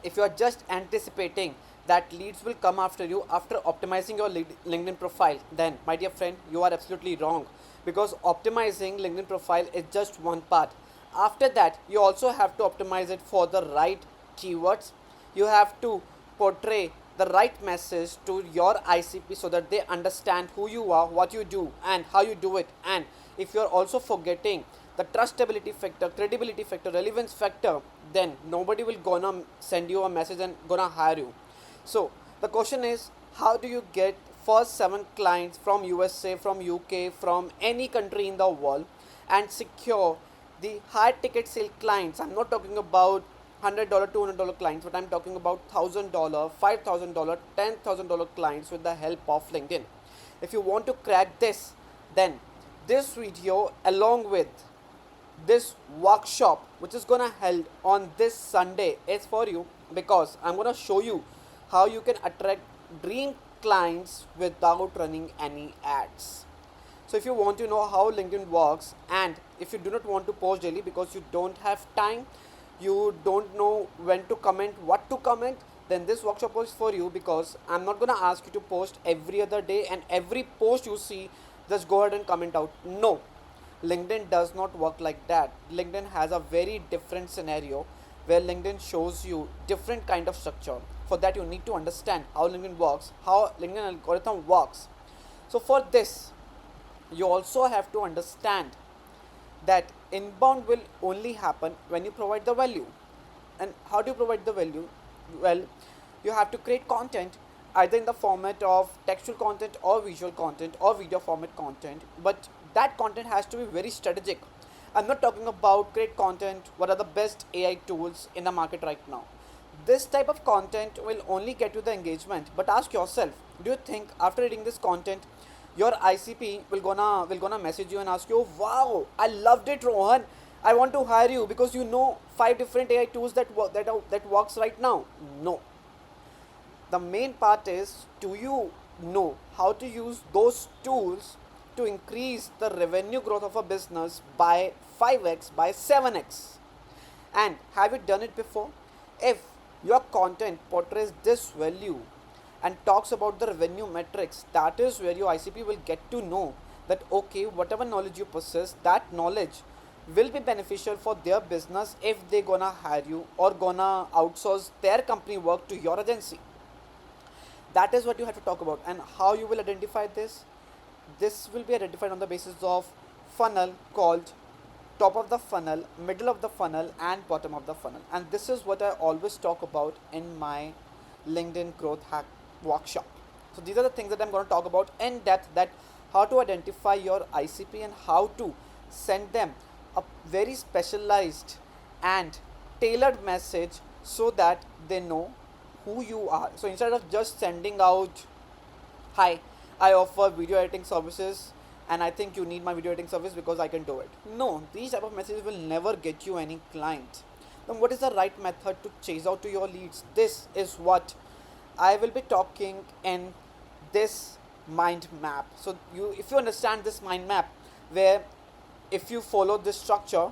if you are just anticipating that leads will come after you after optimizing your LinkedIn profile, then my dear friend, you are absolutely wrong, because optimizing LinkedIn profile is just one part. After that, you also have to optimize it for the right keywords. You have to portray the right message to your ICP so that they understand who you are, what you do, and how you do it. And if you're also forgetting the trustability factor, credibility factor, relevance factor, then nobody will gonna send you a message and gonna hire you. So the question is, how do you get first 7 clients from USA, from UK, from any country in the world, and secure the high ticket sale clients? I'm not talking about $100, $200 clients, but I'm talking about $1,000, $5,000, $10,000 clients with the help of LinkedIn. If you want to crack this, then this video along with this workshop which is gonna held on this Sunday is for you, because I'm gonna show you how you can attract dream clients without running any ads. So if you want to know how LinkedIn works, and if you do not want to post daily because you don't have time, you don't know when to comment, what to comment, then this workshop is for you, because I'm not gonna ask you to post every other day and every post you see just go ahead and comment out. No, LinkedIn does not work like that. LinkedIn has a very different scenario where LinkedIn shows you different kind of structure. For that, you need to understand how LinkedIn works, how LinkedIn algorithm works. So for this, you also have to understand that inbound will only happen when you provide the value. And how do you provide the value? Well, you have to create content either in the format of textual content or visual content or video format content, but that content has to be very strategic. I'm not talking about great content, what are the best AI tools in the market right now. This type of content will only get you the engagement, but ask yourself, do you think after reading this content your ICP will gonna message you and ask you, wow, I loved it, Rohan, I want to hire you because you know 5 different AI tools that works right now? No. The main part is, do you know how to use those tools to increase the revenue growth of a business by 5x, by 7x? And have you done it before? If your content portrays this value and talks about the revenue metrics, that is where your ICP will get to know that okay, whatever knowledge you possess, that knowledge will be beneficial for their business if they gonna hire you or gonna outsource their company work to your agency. That is what you have to talk about. And how you will identify this? This will be identified on the basis of funnel called top of the funnel, middle of the funnel, and bottom of the funnel. And this is what I always talk about in my LinkedIn growth hack workshop. So these are the things that I'm going to talk about in depth, that how to identify your ICP and how to send them a very specialized and tailored message so that they know who you are. So instead of just sending out, hi, I offer video editing services and I think you need my video editing service because I can do it. No, these type of messages will never get you any client. Then what is the right method to chase out to your leads? This is what I will be talking in this mind map. So you, if you understand this mind map, where if you follow this structure,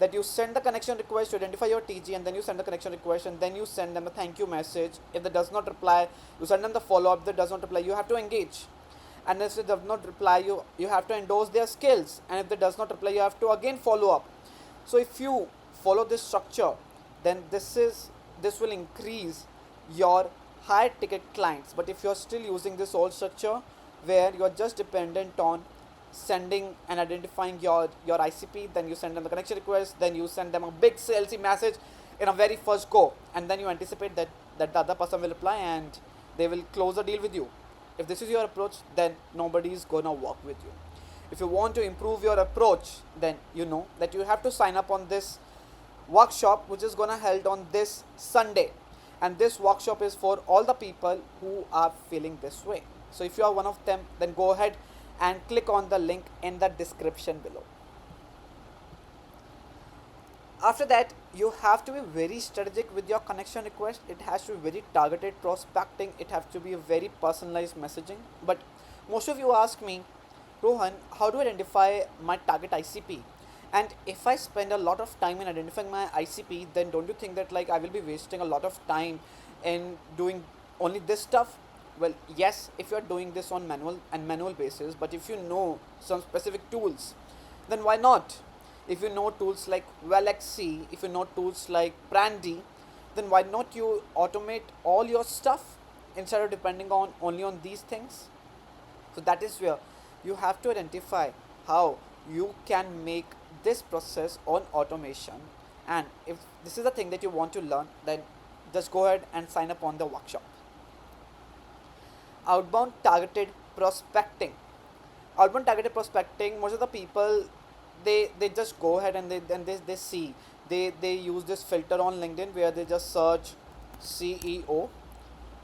that you send the connection request to identify your TG, and then you send the connection request, and then you send them a thank you message. If they does not reply, you send them the follow up. If they does not reply, you have to engage. And if they does not reply, you have to endorse their skills. And if they does not reply, you have to again follow up. So if you follow this structure, then this will increase your high ticket clients. But if you're still using this old structure where you're just dependent on sending and identifying your ICP, then you send them the connection request, then you send them a big salesy message in a very first go, and then you anticipate that the other person will reply and they will close a deal with you. If this is your approach, then nobody is gonna work with you. If you want to improve your approach, then you know that you have to sign up on this workshop which is gonna held on this Sunday. And this workshop is for all the people who are feeling this way. So if you are one of them, then go ahead and click on the link in the description below. After that, you have to be very strategic with your connection request. It has to be very targeted prospecting. It has to be a very personalized messaging. But most of you ask me, Rohan, how do I identify my target ICP? And if I spend a lot of time in identifying my ICP, then don't you think that like I will be wasting a lot of time in doing only this stuff? Well, yes, if you are doing this on manual basis, but if you know some specific tools, then why not? If you know tools like WellXC, if you know tools like Brandy, then why not you automate all your stuff instead of depending on only on these things? So that is where you have to identify how you can make this process on automation. And if this is the thing that you want to learn, then just go ahead and sign up on the workshop. Outbound targeted prospecting. Outbound targeted prospecting, most of the people, they just go ahead and they see, they use this filter on LinkedIn where they just search CEO,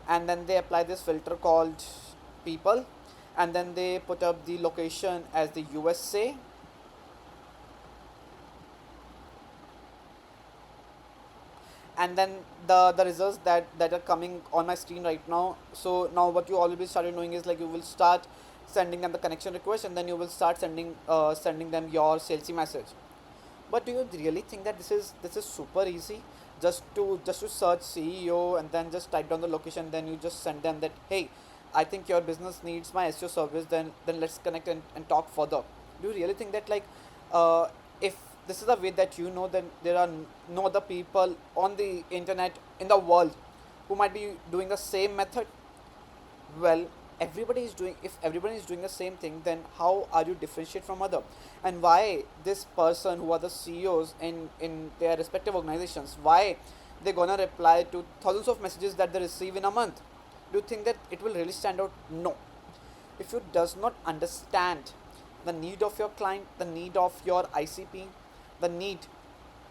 and then they apply this filter called people, and then they put up the location as the USA, and then the results that are coming on my screen right now. So now what you already started doing is like you will start sending them the connection request, and then you will start sending them your salesy message. But do you really think that this is super easy? Just to search CEO and then just type down the location, then you just send them that, hey, I think your business needs my SEO service, then let's connect and talk further. Do you really think that like if this is the way that you know, then there are no other people on the internet in the world who might be doing the same method? Well, everybody is doing, if everybody is doing the same thing, then how are you differentiate from other? And why this person who are the CEOs in their respective organizations, why they gonna reply to thousands of messages that they receive in a month? Do you think that it will really stand out? No. If you does not understand the need of your client, the need of your ICP, the need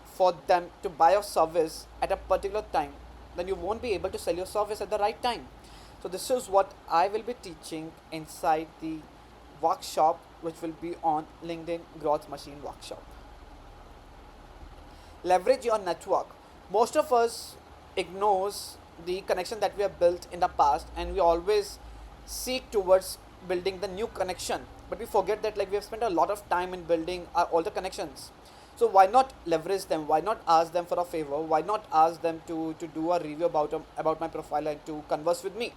for them to buy your service at a particular time, then you won't be able to sell your service at the right time. So this is what I will be teaching inside the workshop, which will be on LinkedIn Growth Machine workshop. Leverage your network. Most of us ignores the connection that we have built in the past, and we always seek towards building the new connection, but we forget that like we have spent a lot of time in building all the connections. So why not leverage them? Why not ask them for a favor? Why not ask them to do a review about my profile and to converse with me?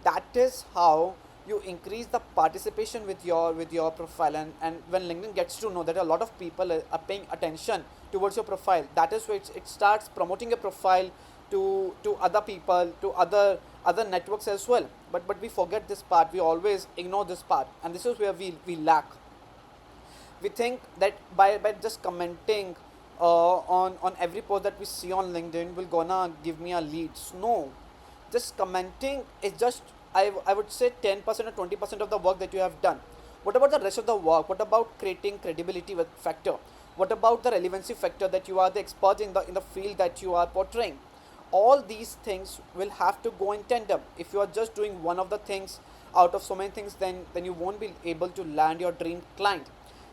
That is how you increase the participation with your profile. And when LinkedIn gets to know that a lot of people are paying attention towards your profile, that is where it starts promoting your profile to other people, to other networks as well. But we forget this part, we always ignore this part, and this is where we lack. We think that by just commenting on every post that we see on LinkedIn will gonna give me a leads. No, just commenting is just, I would say 10% or 20% of the work that you have done. What about the rest of the work? What about creating credibility with factor? What about the relevancy factor, that you are the expert in the field that you are portraying? All these things will have to go in tandem. If you are just doing one of the things out of so many things, then you won't be able to land your dream client.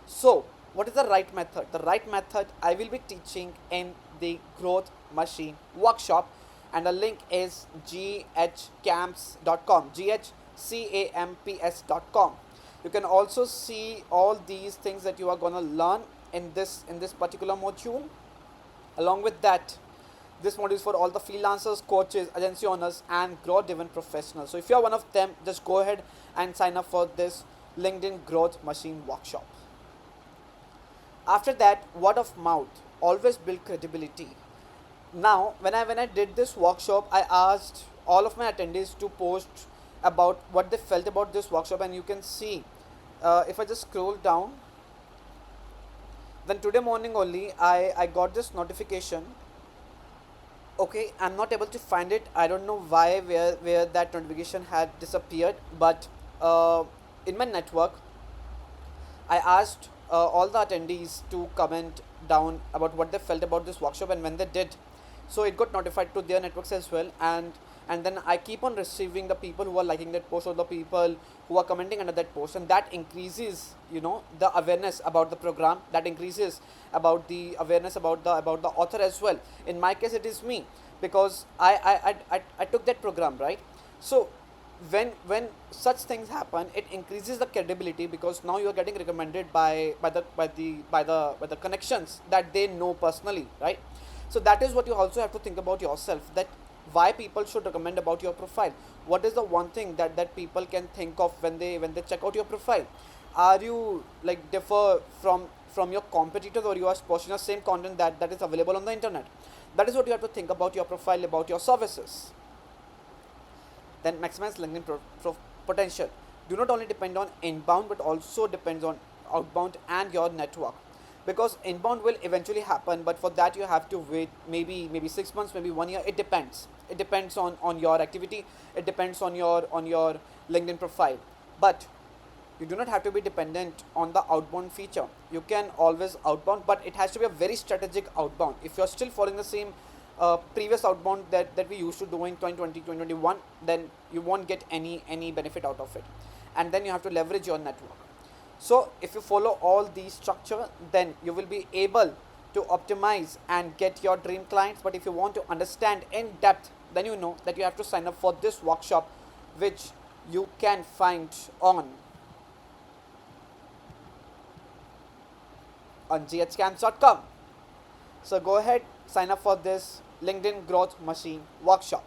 So what is the right method? The right method I will be teaching in the growth machine workshop, and the link is ghcamps.com, ghcamps.com. You can also see all these things that you are going to learn in this particular module. Along with that, this module is for all the freelancers, coaches, agency owners, and growth driven professionals. So if you are one of them, just go ahead and sign up for this LinkedIn growth machine workshop. After that, word of mouth, always build credibility. Now when I did this workshop, I asked all of my attendees to post about what they felt about this workshop, and you can see, if I just scroll down, then today morning only I got this notification. Okay, I'm not able to find it, I don't know why, where that notification had disappeared, but in my network I asked all the attendees to comment down about what they felt about this workshop, and when they did, so it got notified to their networks as well. And then I keep on receiving the people who are liking that post, or the people who are commenting under that post, and that increases, the awareness about the program, that increases about the awareness about the author as well. In my case, it is me, because I took that program, right? So when such things happen, it increases the credibility, because now you're getting recommended by the connections that they know personally, right? So that is what you also have to think about yourself, that why people should recommend about your profile. What is the one thing that people can think of when they check out your profile? Are you like differ from your competitors, or you are posting the same content that is available on the internet? That is what you have to think about your profile, about your services. Then maximize LinkedIn potential. Do not only depend on inbound, but also depends on outbound and your network. Because inbound will eventually happen, but for that you have to wait maybe 6 months, maybe 1 year. It depends. It depends on your activity. It depends on your LinkedIn profile. But you do not have to be dependent on the outbound feature. You can always outbound, but it has to be a very strategic outbound. If you're still following the same previous outbound that we used to do in 2020 2021, then you won't get any benefit out of it. And then you have to leverage your network. So if you follow all these structure, then you will be able to optimize and get your dream clients. But if you want to understand in depth, then you know that you have to sign up for this workshop, which you can find on ghcams.com. So go ahead, sign up for this LinkedIn Growth Machine workshop.